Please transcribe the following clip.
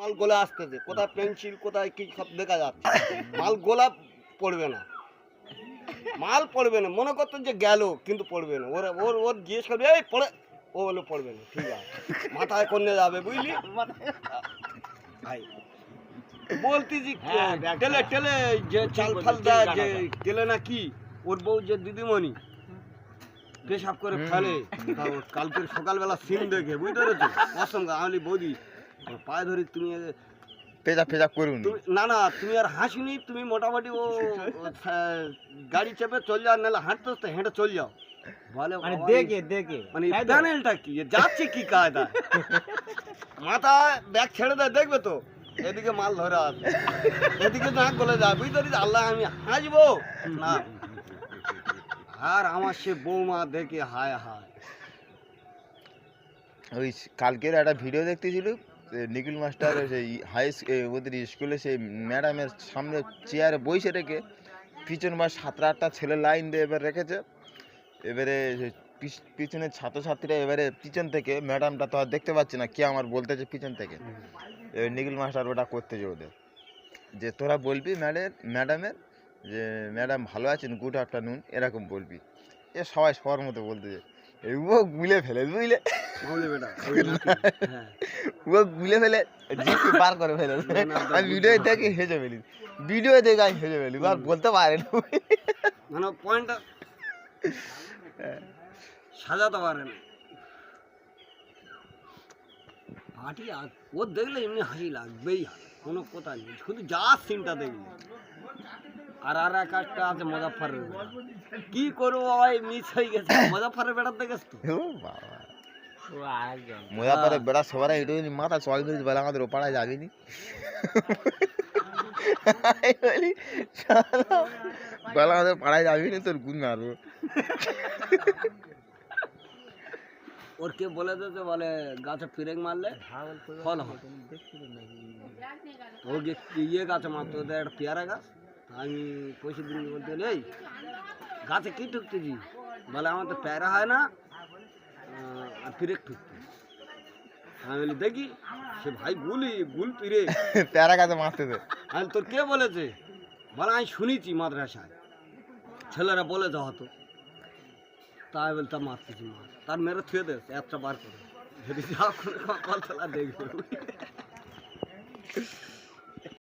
মাল গোলা আসতেছে, কোথায় পেন্সিল কোথায় কি সব দেখা যাচ্ছে, মাল গোলা পড়বে না, মাল পড়বে না, মনে করতেন যে গেল কিন্তু পড়বে না, ওর ওর ওর জিজ্ঞেস করবে এই পড়ে, ও বলে পড়বে না, ঠিক আছে মাথায় করলে যাবে বুঝলি ভাই। বলতেছি টেলে টেলে যে চাল ফাল দেয় যে টেলে না কি, ওর বউ যে দিদিমণি পেশাব করে ফেলে, কালকে সকালবেলা সিন দেখে বুঝতে পেরেছো, অসংখ্য আমি বৌদি পায়ে ধরি তুমি পেজা করুন না না তুমি আর হাসিনি, তুমি মোটামুটি ও গাড়ি চেপে চল যাও, নাহলে হাঁটতে হাঁটতে হেঁটে চল যাও, বলে দেখে মানে প্যানেলটা কি যাচ্ছে কি কায়দা, মাথা ব্যাগ ছেড়ে দেয় দেখবে তো, এদিকে মাল ধরে আসবে, এদিকে নাক গলে যায় বুঝতে পারিস, আল্লাহ আমি হাসবো না, আর আমার সে বৌমা দেখে হায় হায়। ওই কালকের একটা ভিডিও দেখতেছিল, নিখিল মাস্টার সেই ওদের স্কুলে সেই ম্যাডামের সামনে চেয়ারে বসে রেখে পিছন বা 7-8টা ছেলে লাইন দিয়ে এবার রেখেছে, এবারে পিছনের ছাত্রছাত্রীরা এবারে পিছন থেকে, ম্যাডামটা তো আর দেখতে পাচ্ছে না কে আমার বলতেছে পিছন থেকে, এবার নিখিল মাস্টার ওটা করতেছে ওদের, যে তোরা বলবি ম্যাডামের যে ম্যাডাম ভালো আছেন, গুড আফটারনুন এরকম বলবি, এ সবাই সবার মতো বলতেছে, ও গুলে ফেলে বুঝলে, ও গুলে ফেলে জিপে পার করে ফেলে, আমি ভিডিও দেখে হেসে ফেলি, ভিডিও দেখে আমি হেসে ফেলি, আর বলতে পারেন মানে পয়েন্টটা সাজাতে পারে না, হাঁটি ও দেখলে এমনি হাসি লাগবেই, কোনো কথা নেই, শুধু যা সিনটা দেখলে। আর এক একটা আছে মুজাফফরের বেড়া, কি করবো ভাই মিস হয়ে গেছে, মুজাফফরের বেড়া দেখেছ তো, মুজাফফরের বেড়া সবার একটু মাথা চল মিনিট বেলা আমাদের ওপাড়ায় যাবিনি, বেলা আমাদের পাড়ায় যাবিনি তোর গুণ মারবো, ওর কে বলে দিতে বলে গাছে ফিরেক মারলে ফল হয়, ও ইয়ে গাছে মারতো ওদের একটা পেয়ারা গাছ, আমি পয়সা দিন বলতে এই গাছে কি ঠুকতেছি, বলে আমার তো পেয়ারা হয় না আর ফিরেক ঠুকতে, আমি বলি দেখি সে ভাই গুল ফিরে প্যারা গাছে মারতেছে, আমি তোর কে বলেছে, বলে আমি শুনেছি মাদ্রাসায় ছেলেরা বলেছে হতো, তাই বলে তা মারতেছি মাছ, তার মেরে থুয়ে দে একটা বার করে যদি যা করে কল তোলা দেখবে।